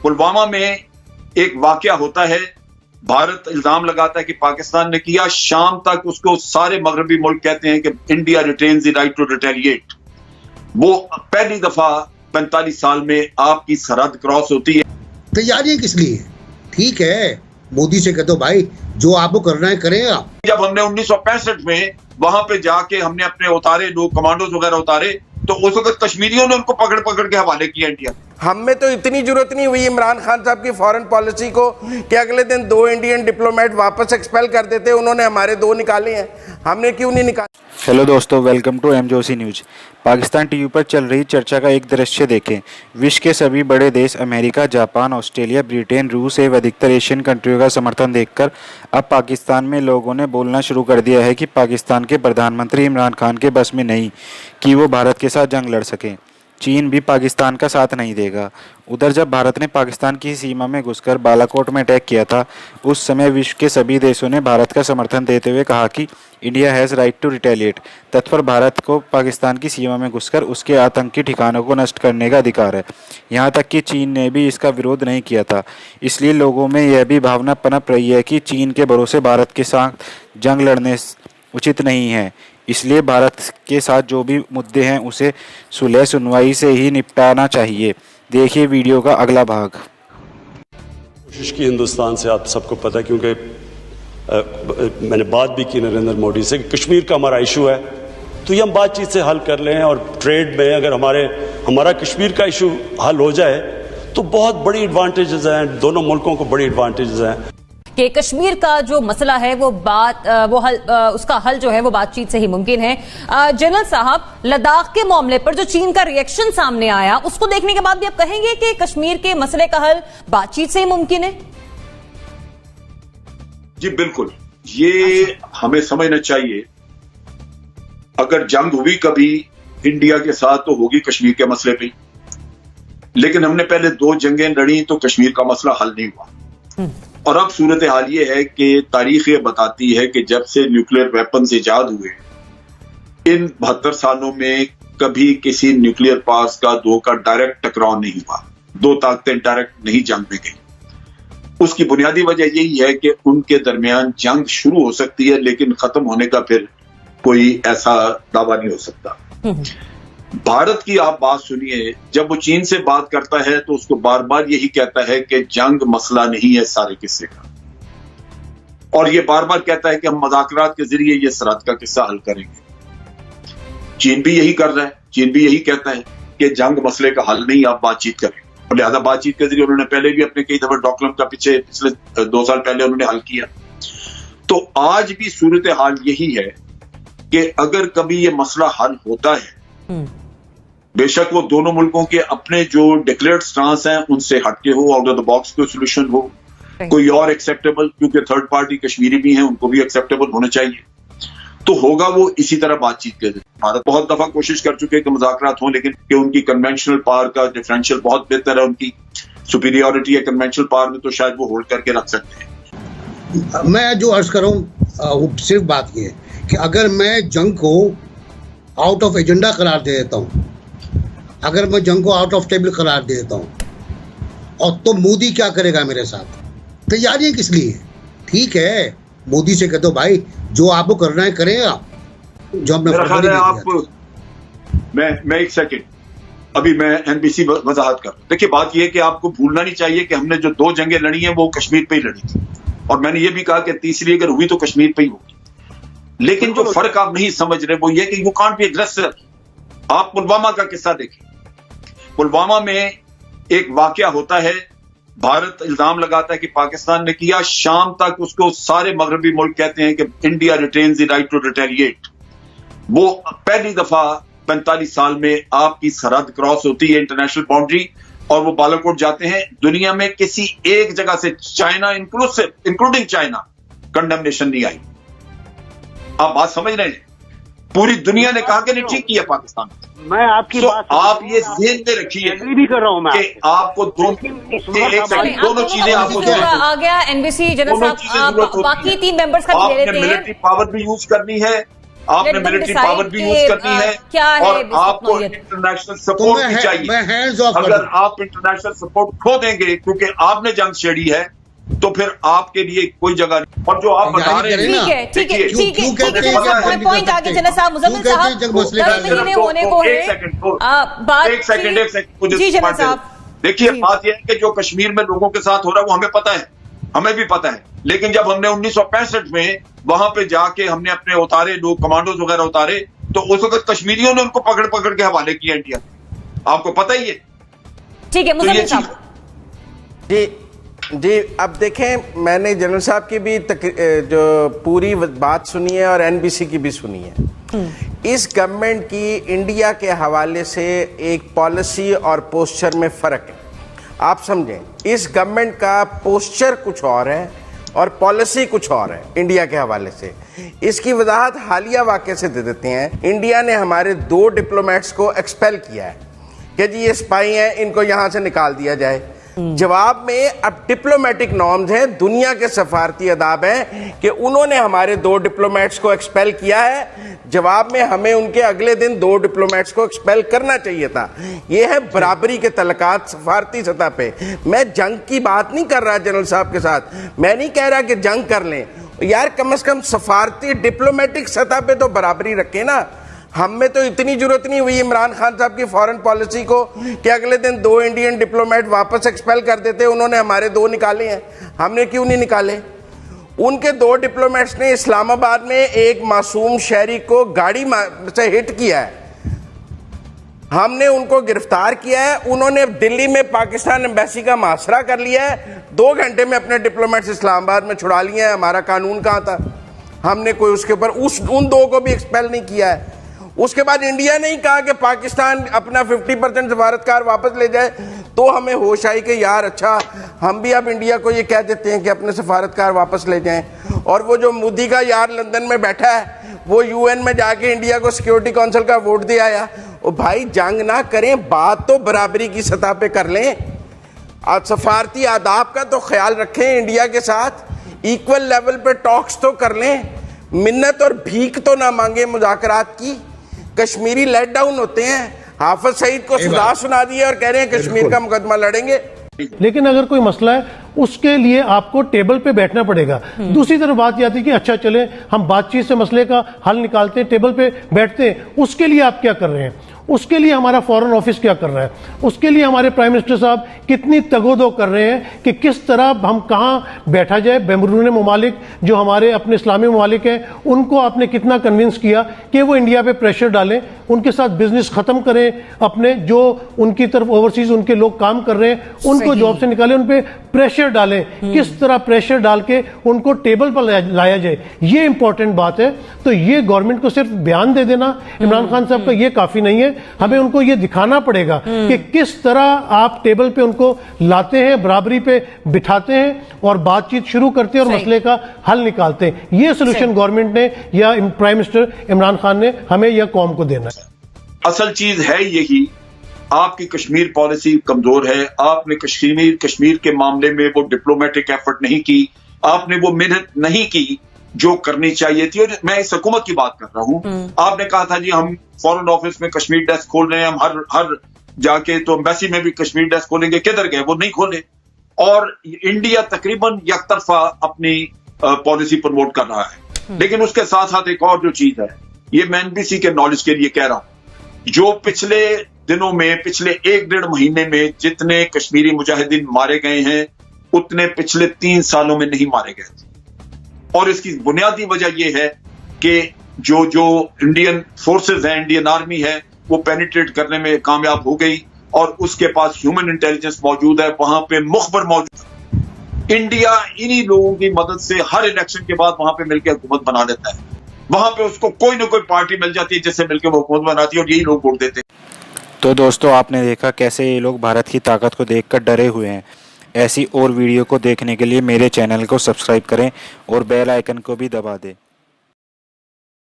पुलवामा में एक वाकया होता है, भारत इल्जाम लगाता है कि पाकिस्तान ने किया, शाम तक उसको सारे मगरबी मुल्क कहते हैं कि India retains the right to retaliate. वो पहली दफा 45 साल में आपकी सरहद क्रॉस होती है। तैयारियां किस लिए? ठीक है, मोदी से कह दो भाई जो आपको करना है करें आप। जब हमने 1965 में वहां पे जाके हमने अपने उतारे लोग कमांडोज वगैरह उतारे, तो उस वक्त कश्मीरियों ने उनको पकड़ पकड़ के हवाले किया इंडिया। हम में तो इतनी जरूरत नहीं हुई इमरान खान साहब की फॉरेन पॉलिसी को कि अगले दिन 2 इंडियन डिप्लोमेट वापस एक्सपेल कर देते। उन्होंने हमारे 2 निकाले हैं, हमने क्यों नहीं निकाले। हेलो दोस्तों, वेलकम टू एमजोसी न्यूज़। पाकिस्तान टीवी पर चल रही चर्चा का एक दृश्य देखें। विश्व के सभी बड़े देश अमेरिका, जापान, ऑस्ट्रेलिया, ब्रिटेन, रूस एवं अधिकतर एशियन कंट्रियों का समर्थन देखकर अब पाकिस्तान में लोगों ने बोलना शुरू कर दिया है कि पाकिस्तान के प्रधानमंत्री इमरान खान के बस में नहीं कि वो भारत के साथ जंग लड़ सकें। चीन भी पाकिस्तान का साथ नहीं देगा। उधर जब भारत ने पाकिस्तान की सीमा में घुसकर बालाकोट में अटैक किया था, उस समय विश्व के सभी देशों ने भारत का समर्थन देते हुए कहा कि India has right to retaliate. तत्पर भारत को पाकिस्तान की सीमा में घुसकर उसके आतंकी ठिकानों को नष्ट करने का अधिकार है। यहाँ तक कि चीन ने भी इसका विरोध नहीं किया था। इसलिए लोगों में यह भी भावना पनप रही है कि चीन के भरोसे भारत के साथ जंग लड़ने उचित नहीं है। इसलिए भारत के साथ जो भी मुद्दे हैं उसे सुलह सुनवाई से ही निपटाना चाहिए। देखिए वीडियो का अगला भाग। कोशिश की हिंदुस्तान से, आप सबको पता है, क्योंकि मैंने बात भी की नरेंद्र मोदी से कि कश्मीर का हमारा इशू है तो ये हम बातचीत से हल कर लें, और ट्रेड में अगर हमारा कश्मीर का इशू हल हो जाए तो बहुत बड़ी एडवांटेजेस हैं, दोनों मुल्कों को बड़ी एडवांटेजेस हैं कि कश्मीर का जो मसला है उसका हल जो है वो बातचीत से ही मुमकिन है। जनरल साहब, लद्दाख के मामले पर जो चीन का रिएक्शन सामने आया उसको देखने के बाद भी आप कहेंगे कि कश्मीर के मसले का हल बातचीत से ही मुमकिन है? जी बिल्कुल, ये हमें समझना चाहिए। अगर जंग हुई कभी इंडिया के साथ तो होगी कश्मीर के मसले पे, लेकिन हमने पहले 2 जंगें लड़ी तो कश्मीर का मसला हल नहीं हुआ। और अब सूरत हाल ये है कि तारीख ये बताती है कि जब से न्यूक्लियर वेपन्स इजाद हुए, इन 72 सालों में कभी किसी न्यूक्लियर पास का 2 का डायरेक्ट टकराव नहीं हुआ। 2 ताकतें डायरेक्ट नहीं जंग में गई। उसकी बुनियादी वजह यही है कि उनके दरमियान जंग शुरू हो सकती है लेकिन खत्म होने का फिर कोई ऐसा दावा नहीं हो सकता। भारत की आप बात सुनिए, जब वो चीन से बात करता है तो उसको बार बार यही कहता है कि जंग मसला नहीं है सारे किस्से का, और ये बार बार कहता है कि हम मुज़ाकरात के जरिए ये सरहद का किस्सा हल करेंगे। चीन भी यही कर रहा है, चीन भी यही कहता है कि जंग मसले का हल नहीं, आप बातचीत करें। और लिहाजा बातचीत के जरिए उन्होंने पहले भी अपने कई दफा डोकलाम का पिछले 2 साल पहले उन्होंने हल किया। तो आज भी सूरत हाल यही है कि अगर कभी ये मसला हल होता है, बेशक वो दोनों मुल्कों के अपने जो डिक्लेयर्ड स्टांस हैं उनसे हटके हो, आउट ऑफ द बॉक्स कोई सोल्यूशन हो, कोई और एक्सेप्टेबल, क्योंकि थर्ड पार्टी कश्मीरी भी हैं, उनको भी एक्सेप्टेबल होना चाहिए, तो होगा वो इसी तरह बातचीत के जरिए। भारत बहुत दफा कोशिश कर चुके हैं कि मुज़ाकरात हों, लेकिन कि उनकी कन्वेंशनल पावर का डिफरेंशियल बहुत बेहतर है, उनकी सुपीरियरिटी है कन्वेंशनल पावर में, तो शायद वो होल्ड करके रख सकते हैं। मैं जो अर्ज कर रहा हूँ सिर्फ बात ये है कि अगर मैं जंग को आउट ऑफ एजेंडा करार दे देता हूँ, अगर मैं जंग को आउट ऑफ टेबल करार दे देता हूँ, और तो मोदी क्या करेगा मेरे साथ? तैयारियां किस लिए? ठीक है, मोदी से कह दो भाई जो आपको करना है करें आप। जो मैं एक सेकंड, अभी मैं एनबीसी वजाहत कर। देखिए, बात यह है कि आपको भूलना नहीं चाहिए कि हमने जो 2 जंगें लड़ी हैं वो कश्मीर पे ही लड़ी थी, और मैंने ये भी कहा कि तीसरी अगर हुई तो कश्मीर पे ही होगी। लेकिन जो फर्क आप नहीं समझ रहे वो ये कि यू कांट बी एग्रेसिव। आप पुलवामा का किस्सा देखें। पुलवामा में एक वाकया होता है, भारत इल्जाम लगाता है कि पाकिस्तान ने किया, शाम तक उसको सारे मगरबी मुल्क कहते हैं कि India retains the right to retaliate. वो पहली दफा 45 साल में आपकी सरहद क्रॉस होती है, इंटरनेशनल बाउंड्री, और वो बालाकोट जाते हैं। दुनिया में किसी एक जगह से, चाइना इंक्लूडिंग चाइना, कंडेमनेशन नहीं आई। आप बात समझ रहे हैं? पूरी दुनिया ने कहा कि नहीं ठीक किया पाकिस्तान। मैं आपकी बात आप ये ज़हन में रखिए भी कर रहा हूं मैं कि आपको दोनों चीजें आपको आ गया। एनबीसी जनरल साहब, बाकी 3 मेंबर्स का ले लेते हैं। मिलिट्री पावर भी यूज करनी है, आपने मिलिट्री पावर भी यूज करनी है क्या है और आपको इंटरनेशनल सपोर्ट भी चाहिए। हैंड्स ऑफ अगर आप इंटरनेशनल सपोर्ट खो देंगे क्योंकि आपने जंग छेड़ी है तो फिर आपके लिए कोई जगह नहीं। और जो आप बता रहे हैं ठीक है पॉइंट आगे चले साहब, मुजम्मिल साहब 10 महीने होने को है। एक सेकंड जी जनरल साहब, देखिए बात यह है कि जो कश्मीर में लोगों के साथ हो रहा है वो हमें पता है, हमें भी पता है। लेकिन जब हमने 1965 में वहां पे जाके हमने अपने उतारे लोग कमांडोज वगैरह उतारे तो उस वक्त कश्मीरियों ने उनको पकड़ पकड़ के हवाले किया इंडिया, आपको पता ही है। ठीक है मुजम्मिल साहब। जी अब देखें, मैंने जनरल साहब की भी जो पूरी बात सुनी है और एनबीसी की भी सुनी है। इस गवर्नमेंट की इंडिया के हवाले से एक पॉलिसी और पोस्चर में फर्क है। आप समझें, इस गवर्नमेंट का पोस्चर कुछ और है और पॉलिसी कुछ और है इंडिया के हवाले से। इसकी वजाहत हालिया वाक़े से दे देते हैं। इंडिया ने हमारे 2 डिप्लोमेट्स को एक्सपेल किया है कि जी ये स्पाई हैं, इनको यहां से निकाल दिया जाए। जवाब में अब डिप्लोमेटिक नॉर्म्स हैं, दुनिया के सफारती अदाब हैं कि उन्होंने हमारे 2 डिप्लोमेट्स को एक्सपेल किया है। जवाब में हमें उनके अगले दिन 2 डिप्लोमेट्स को एक्सपेल करना चाहिए था। यह है बराबरी के तलकात सफारती सतह पे। मैं जंग की बात नहीं कर रहा जनरल साहब के साथ, मैं नहीं कह रहा कि जंग कर लें यार, कम से कम सफारती डिप्लोमेटिक सतह पे तो बराबरी रखें ना। हम में तो इतनी जरूरत नहीं हुई इमरान खान साहब की फॉरेन पॉलिसी को कि अगले दिन 2 इंडियन डिप्लोमेट वापस एक्सपेल कर देते। उन्होंने हमारे 2 निकाले हैं, हमने क्यों नहीं निकाले? उनके 2 डिप्लोमेट्स ने इस्लामाबाद में एक मासूम शहरी को गाड़ी से हिट किया है, हमने उनको गिरफ्तार किया है। उन्होंने दिल्ली में पाकिस्तान एम्बेसी का मुआसरा कर लिया है, 2 घंटे में अपने डिप्लोमेट्स इस्लामाबाद में छुड़ा लिए हैं। हमारा कानून कहाँ था? हमने कोई उसके ऊपर उन 2 को भी एक्सपेल नहीं किया है। उसके बाद इंडिया ने ही कहा कि पाकिस्तान अपना 50% सफारतकार वापस ले जाए, तो हमें होश आई कि यार अच्छा, हम भी अब इंडिया को ये कह देते हैं कि अपने सफारतकार वापस ले जाएं। और वो जो मोदी का यार लंदन में बैठा है, वो यूएन में जाके इंडिया को सिक्योरिटी काउंसिल का वोट दे आया। ओ भाई, जंग ना करें, बात तो बराबरी की सतह पे कर लें। आज सफारती आदाब का तो ख्याल रखें, इंडिया के साथ इक्वल लेवल पे टॉक्स तो कर लें, मिन्नत और भीख तो ना मांगे मुज़ाकरात की। कश्मीरी लेट डाउन होते हैं, हाफिज सईद को सजा सुना दी है और कह रहे हैं कश्मीर का मुकदमा लड़ेंगे। लेकिन अगर कोई मसला है उसके लिए आपको टेबल पे बैठना पड़ेगा। दूसरी तरफ बात यह आती है कि अच्छा चले हम बातचीत से मसले का हल निकालते हैं, टेबल पे बैठते हैं। उसके लिए आप क्या कर रहे हैं? उसके लिए हमारा फॉरेन ऑफिस क्या कर रहा है? उसके लिए हमारे प्राइम मिनिस्टर साहब कितनी तगोदो कर रहे हैं कि किस तरह हम कहाँ बैठा जाए। बेमरून ममालिक जो हमारे अपने इस्लामी ममालिक हैं, उनको आपने कितना कन्विंस किया कि वो इंडिया पे प्रेशर डालें, उनके साथ बिजनेस खत्म करें, अपने जो उनकी तरफ ओवरसीज उनके लोग काम कर रहे हैं उनको जॉब से निकालें, उन पे प्रेशर डालें। किस तरह प्रेशर डाल के उनको टेबल पर लाया जाए, ये इंपॉर्टेंट बात है। तो ये गवर्नमेंट को सिर्फ बयान दे देना इमरान खान साहब का ये काफी नहीं है, हमें उनको ये दिखाना पड़ेगा कि किस तरह आप टेबल पे उनको लाते हैं, बराबरी पे बिठाते हैं और बातचीत शुरू करते हैं और मसले का हल निकालते हैं। ये सोल्यूशन गवर्नमेंट ने या प्राइम मिनिस्टर इमरान खान ने हमें या कौम को देना है। असल चीज है यही, आपकी कश्मीर पॉलिसी कमजोर है। आपने कश्मीर के मामले में वो डिप्लोमेटिक एफर्ट नहीं की, आपने वो मेहनत नहीं की जो करनी चाहिए थी। और मैं इस हुकूमत की बात कर रहा हूं। आपने कहा था जी हम फॉरेन ऑफिस में कश्मीर डेस्क खोल रहे हैं, हम हर जाके तो एम्बेसी में भी कश्मीर डेस्क खोलेंगे, किधर गए? वो नहीं खोले। और इंडिया तकरीबन यकतरफा अपनी पॉलिसी प्रमोट कर रहा है। लेकिन उसके साथ साथ एक और जो चीज है, ये मैं एनबीसी के नॉलेज के लिए कह रहा हूं, जो पिछले दिनों में, पिछले 1-1.5 महीने में जितने कश्मीरी मुजाहिदीन मारे गए हैं, उतने पिछले 3 सालों में नहीं मारे गए थे। और इसकी बुनियादी वजह यह है कि जो इंडियन फोर्सेस हैं, इंडियन आर्मी है, वो पेनिट्रेट करने में कामयाब हो गई और उसके पास ह्यूमन इंटेलिजेंस मौजूद है, वहां पे मुखबर मौजूद है। इंडिया इन्हीं लोगों की मदद से हर इलेक्शन के बाद वहां पे मिलकर हुकूमत बना लेता है। वहां पे उसको कोई ना कोई पार्टी मिल जाती है जिससे मिलकर वो हुकूमत बनाती है और यही लोग वोट देते हैं। तो दोस्तों, आपने देखा कैसे ये लोग भारत की ताकत को देखकर डरे हुए हैं। ऐसी और वीडियो को देखने के लिए मेरे चैनल को सब्सक्राइब करें और बेल आइकन को भी दबा दें।